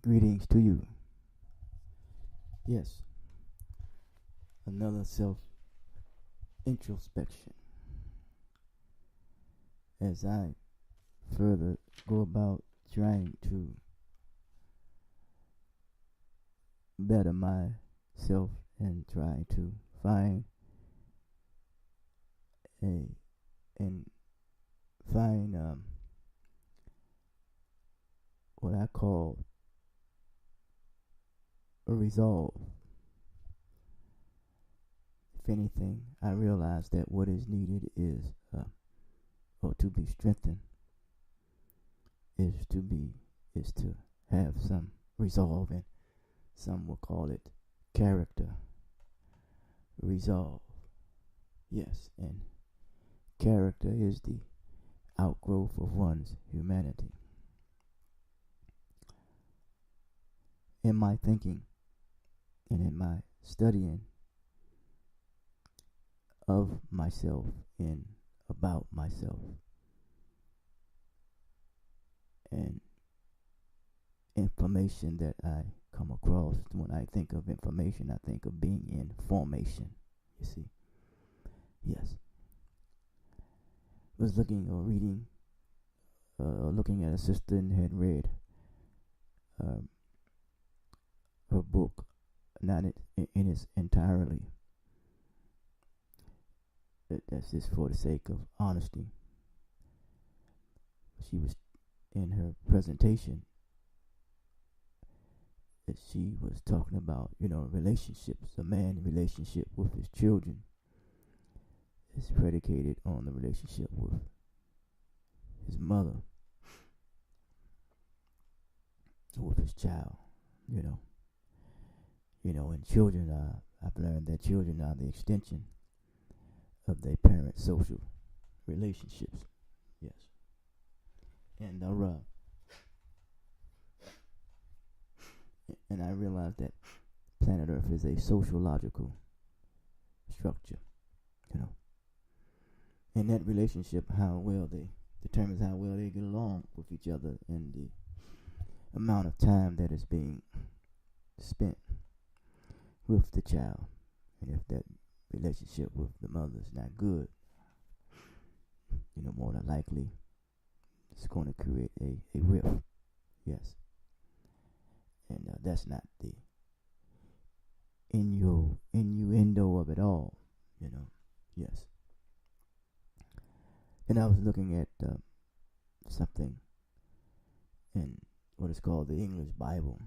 Greetings to you. Yes, another self introspection. As I further go about trying to better myself and try to find a and find what I call a resolve. If anything, I realize that what is needed is, or to be strengthened, is to have some resolve, and some will call it character resolve. Yes, and character is the outgrowth of one's humanity. In my thinking and in my studying of myself and about myself, and information that I come across, when I think of information, I think of being in formation. You see, yes. Was looking or reading, looking at a sister and had read her book, not in its entirely. That's just for the sake of honesty. She was in her presentation that she was talking about, relationships. A man's relationship with his children is predicated on the relationship with his mother, with his child. And children are. I've learned that children are the extension of their parents' social relationships. Yes, and I realized that planet Earth is a sociological structure. And that relationship, how well they determines how well they get along with each other, and the amount of time that is being spent with the child. And if that relationship with the mother is not good, more than likely it's going to create a rift. Yes. And that's not the innuendo of it all. Yes. And I was looking at something in what is called the English Bible,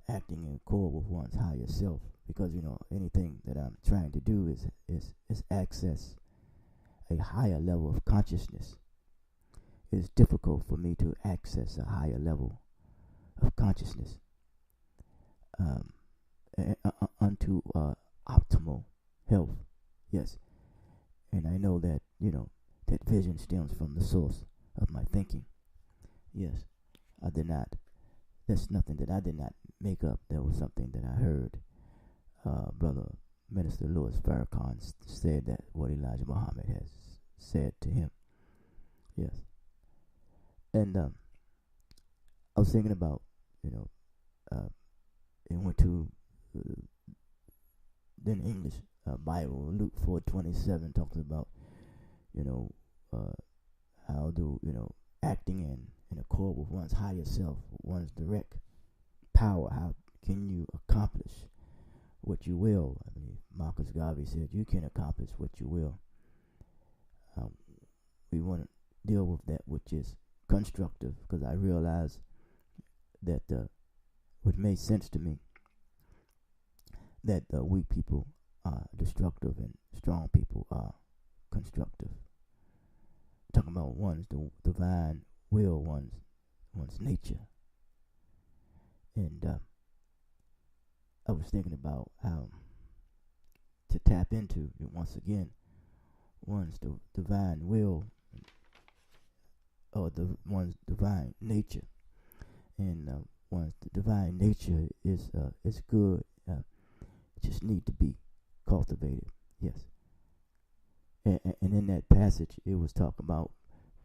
acting in accord with one's higher self, because anything that I'm trying to do is access a higher level of consciousness. It is difficult for me to access a higher level of consciousness unto optimal health. Yes, and I know that that vision stems from the source of my thinking. Yes, I did not. That's nothing that I did not make up. That was something that I heard. Brother Minister Louis Farrakhan said that what Elijah Muhammad has said to him. Yes, and I was thinking about it went to the English Bible. Luke 4:27 talks about how do acting in accord with one's higher self, one's direct power. How can you accomplish what you will? I mean, Marcus Garvey said you can accomplish what you will. We want to deal with that which is constructive, because I realize that which made sense to me, that weak people are destructive and strong people are constructive. Talking about one's divine will, one's nature. And I was thinking about how to tap into, once again, one's divine will, or one's divine nature. And one's divine nature is good. Just need to be cultivated. Yes. And in that passage, it was talking about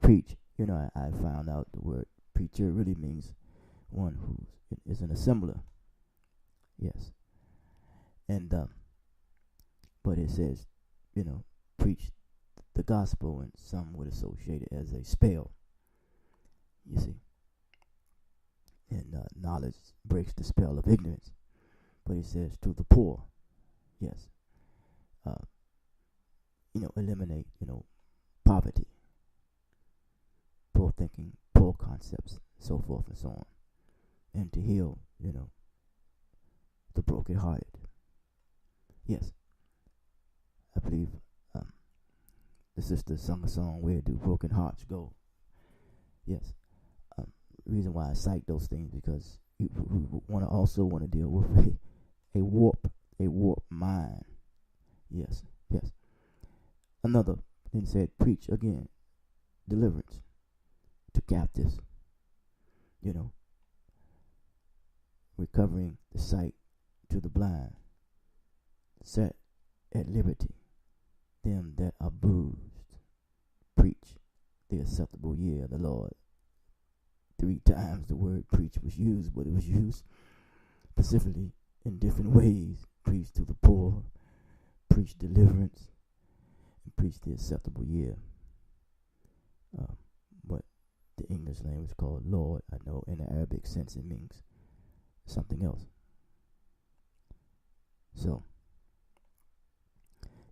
preach. I found out the word preacher really means one who is an assembler. Yes. And but it says, preach the gospel, and some would associate it as a spell. You see, and knowledge breaks the spell of ignorance. But it says to the poor, yes, eliminate, poverty, poor thinking, poor concepts, so forth and so on, and to heal, the brokenhearted. Yes, I believe the sister sung a song, "Where Do Broken Hearts Go?" Yes, reason why I cite those things, because we also want to deal with a warp mind. Yes. Another then said, preach again, deliverance to captives. Recovering the sight to the blind, set at liberty them that are bruised. Preach the acceptable year of the Lord. 3 times the word preach was used, but it was used specifically in different ways. Preach to the poor, preach deliverance, and preach the acceptable year. But the English language called Lord, I know in the Arabic sense it means something else. So,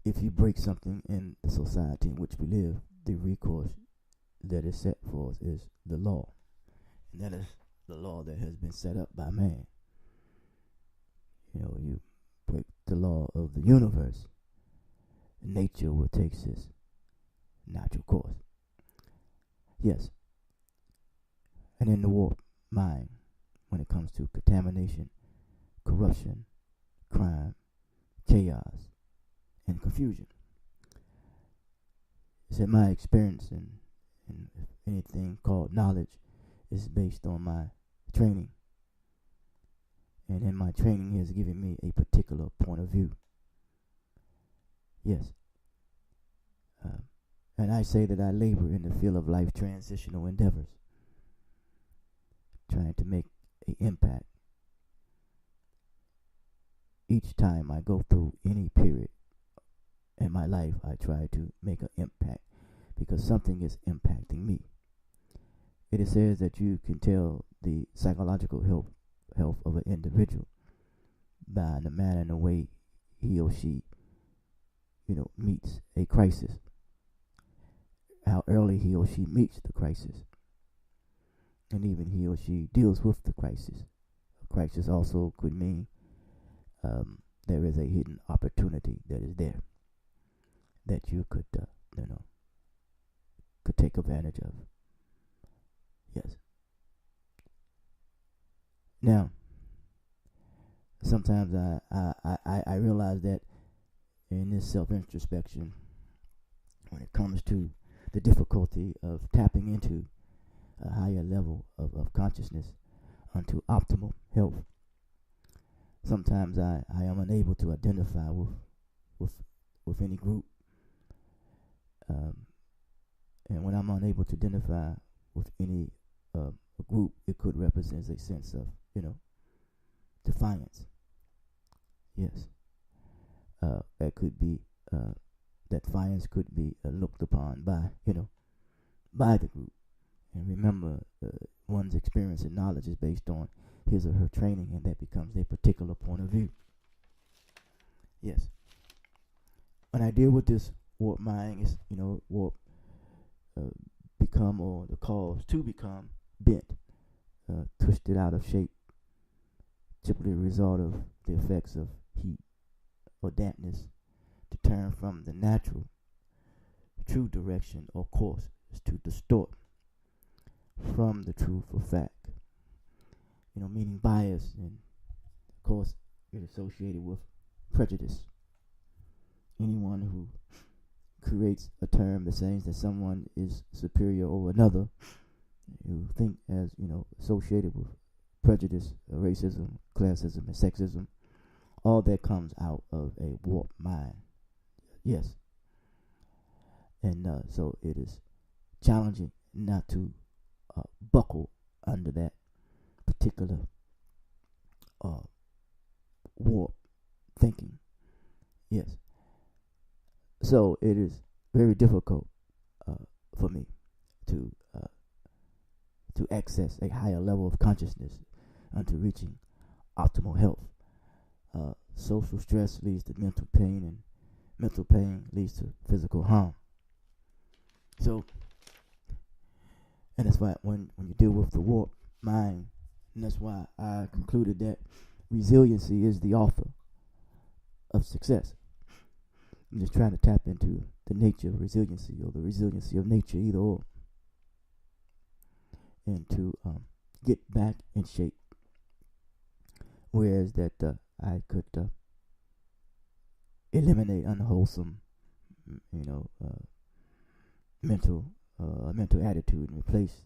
if you break something in the society in which we live, the recourse that is set for us is the law. And that is the law that has been set up by man. You break the law of the universe, nature will take its natural course. Yes. And in the warped mind, when it comes to contamination, corruption, crime, chaos, and confusion. It's in my experience, and anything called knowledge is based on my training. And in my training, he has given me a particular point of view. Yes. And I say that I labor in the field of life transitional endeavors, trying to make an impact. Each time I go through any period in my life, I try to make an impact, because something is impacting me. It says that you can tell the psychological health of an individual by the manner and the way he or she, meets a crisis. How early he or she meets the crisis. And even he or she deals with the crisis. A crisis also could mean there is a hidden opportunity that is there that you could, could take advantage of. Yes. Now, sometimes I realize that in this self-introspection, when it comes to the difficulty of tapping into a higher level of consciousness unto optimal health, sometimes I am unable to identify with any group. And when I'm unable to identify with any group, it could represent a sense of, defiance. Yes. That could be, that defiance could be looked upon by, by the group. And remember, one's experience and knowledge is based on his or her training, and that becomes a particular point of view. Yes. When I deal with this warped mind, is warp become, or the cause to become, bent, twisted out of shape, typically a result of the effects of heat or dampness, to turn from the natural, true direction or course is to distort from the truth or fact. Meaning bias, and of course it's associated with prejudice. Anyone who creates a term that says that someone is superior over another, you think as, associated with prejudice, racism, classism, and sexism, all that comes out of a warped mind. Yes. And so it is challenging not to buckle under that particular warp thinking. Yes. So it is very difficult for me to access a higher level of consciousness unto reaching optimal health. Social stress leads to mental pain, and mental pain leads to physical harm. So, and that's why when you deal with the warped mind, and that's why I concluded that resiliency is the author of success. I'm just trying to tap into the nature of resiliency, or the resiliency of nature, either or, and to get back in shape. Whereas that I could eliminate unwholesome, mental attitude, and replace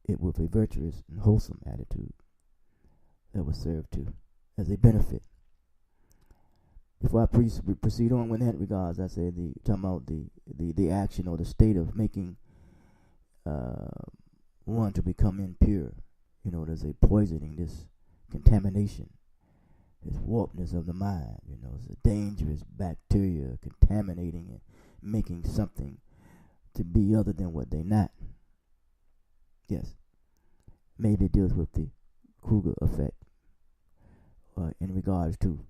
it with a virtuous and wholesome attitude that will serve to as a benefit. Before I proceed on with that regards, I say talking about the action or the state of making one to become impure. There's a poisoning, this contamination, this warpness of the mind. It's a dangerous bacteria contaminating and making something to be other than what they're not. Yes. Maybe it deals with the Kruger effect in regards to,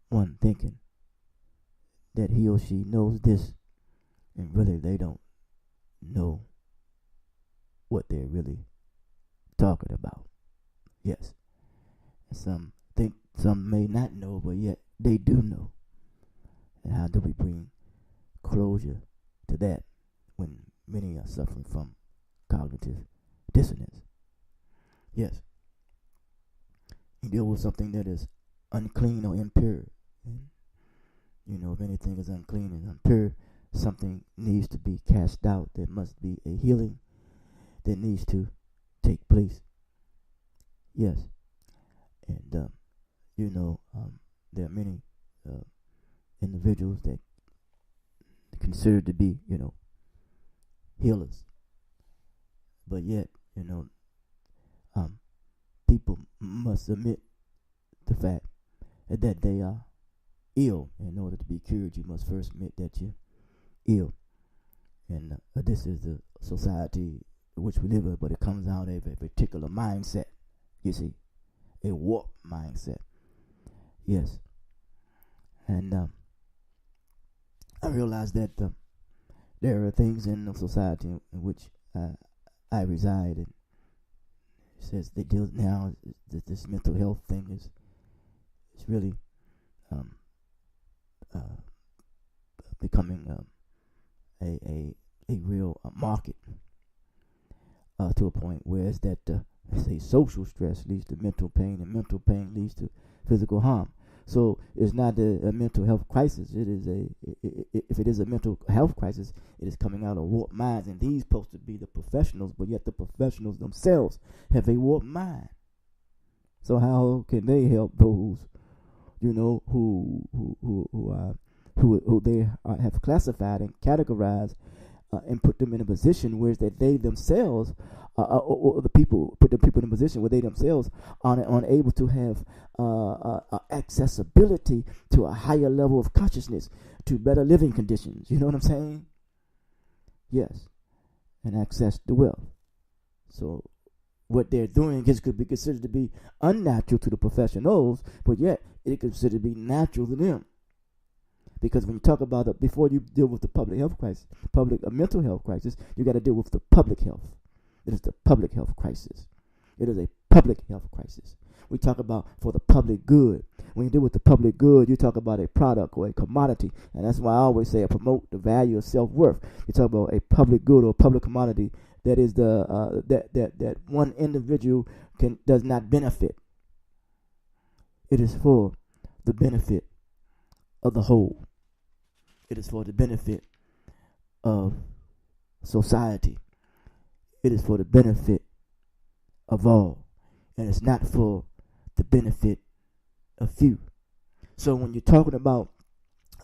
one thinking that he or she knows this, and really they don't know what they're really talking about. Yes. And some think some may not know, but yet they do know. And how do we bring closure to that when many are suffering from cognitive dissonance? Yes. You deal with something that is unclean or impure. And, if anything is unclean and impure, something needs to be cast out. There must be a healing that needs to take place. Yes. And, there are many individuals that considered to be, healers. But yet, people must admit the fact that they are ill. In order to be cured, you must first admit that you're ill. And this is the society in which we live in, but it comes out of a particular mindset. You see, a warped mindset. Yes. And I realize that there are things in the society in which I reside, and it says they deal now that this mental health thing is really becoming a real market to a point where it's that say social stress leads to mental pain, and mental pain leads to physical harm. So it's not a mental health crisis. It is if it is a mental health crisis, it is coming out of warped minds, and these supposed to be the professionals, but yet the professionals themselves have a warped mind. So how can they help those, who they have classified and categorized and put them in a position where that they themselves, or the people put the people in a position where they themselves are unable to have accessibility to a higher level of consciousness, to better living conditions. You know what I'm saying? Yes, and access to wealth. So what they're doing could be considered to be unnatural to the professionals, but yet it considered to be natural to them. Because when you talk about it, before you deal with the public health crisis, mental health crisis, you got to deal with the public health. It is the public health crisis. It is a public health crisis. We talk about for the public good. When you deal with the public good, you talk about a product or a commodity, and that's why I always say I promote the value of self-worth. You talk about a public good or public commodity that is that one individual does not benefit. It is for the benefit of the whole. It is for the benefit of society. It is for the benefit of all. And it's not for the benefit of few. So when you're talking about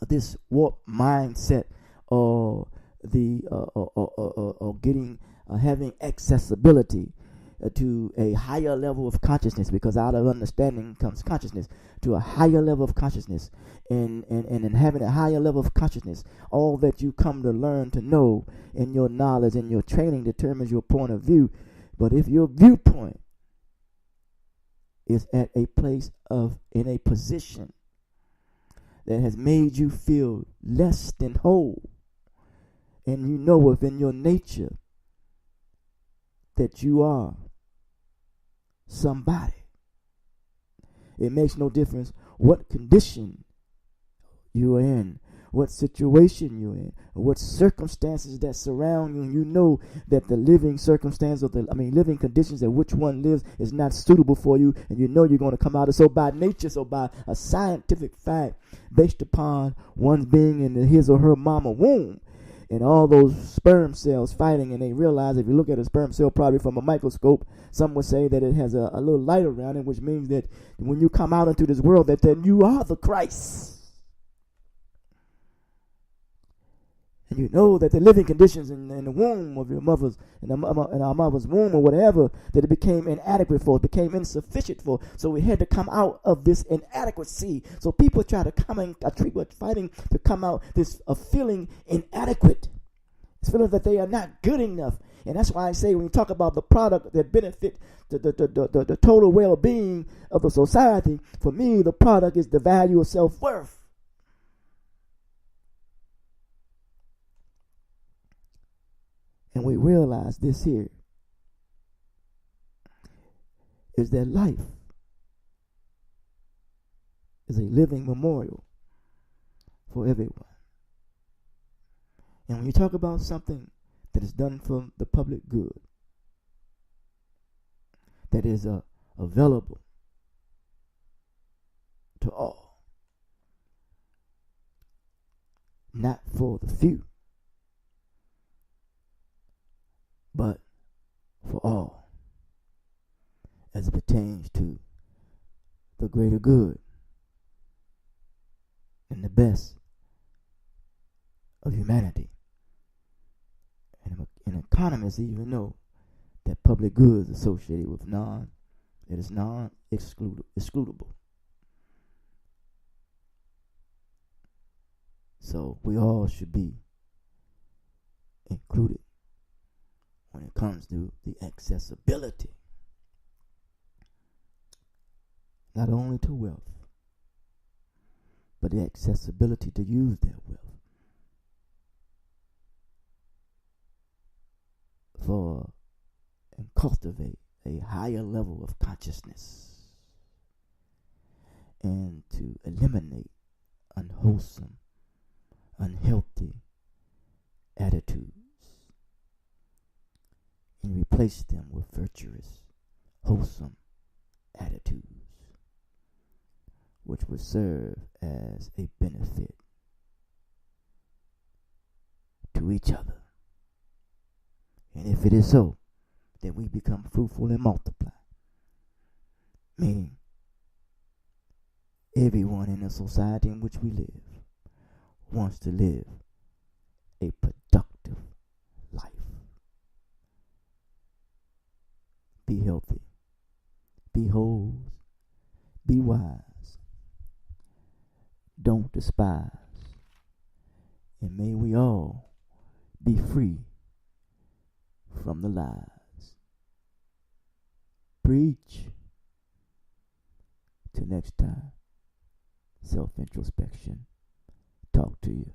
this warped mindset, or the or getting having accessibility, to a higher level of consciousness, because out of understanding comes consciousness, to a higher level of consciousness. And in having a higher level of consciousness, all that you come to learn to know in your knowledge and your training determines your point of view. But if your viewpoint is at a place of, in a position that has made you feel less than whole, and you know within your nature that you are somebody, it makes no difference what condition you are in, what situation you're in, or what circumstances that surround you, and you know that the living circumstance of living conditions that which one lives is not suitable for you, and you know you're going to come out of. So by nature, so by a scientific fact, based upon one's being in his or her mama womb, and all those sperm cells fighting, and they realize, if you look at a sperm cell probably from a microscope, some would say that it has a little light around it, which means that when you come out into this world, that then you are the Christ. And you know that the living conditions in the womb of your mother's, in our mother's womb or whatever, that it became inadequate for, it became insufficient for. So we had to come out of this inadequacy. So people try to come and fighting to come out this of feeling inadequate. It's feeling that they are not good enough. And that's why I say when you talk about the product that benefit the total well-being of the society, for me the product is the value of self-worth. And we realize this here is that life is a living memorial for everyone. And when you talk about something that is done for the public good, that is available to all, not for the few, but for all, as it pertains to the greater good and the best of humanity. And economists even know that public good is associated with non-excludable. So we all should be included when it comes to the accessibility, not only to wealth, but the accessibility to use that wealth for and cultivate a higher level of consciousness, and to eliminate unwholesome, unhealthy attitudes, and replace them with virtuous, wholesome attitudes, which would serve as a benefit to each other. And if it is so, then we become fruitful and multiply. Meaning, everyone in the society in which we live wants to live a productive life. Be healthy, be whole, be wise, don't despise, and may we all be free from the lies. Preach. Till next time, self-introspection. Talk to you.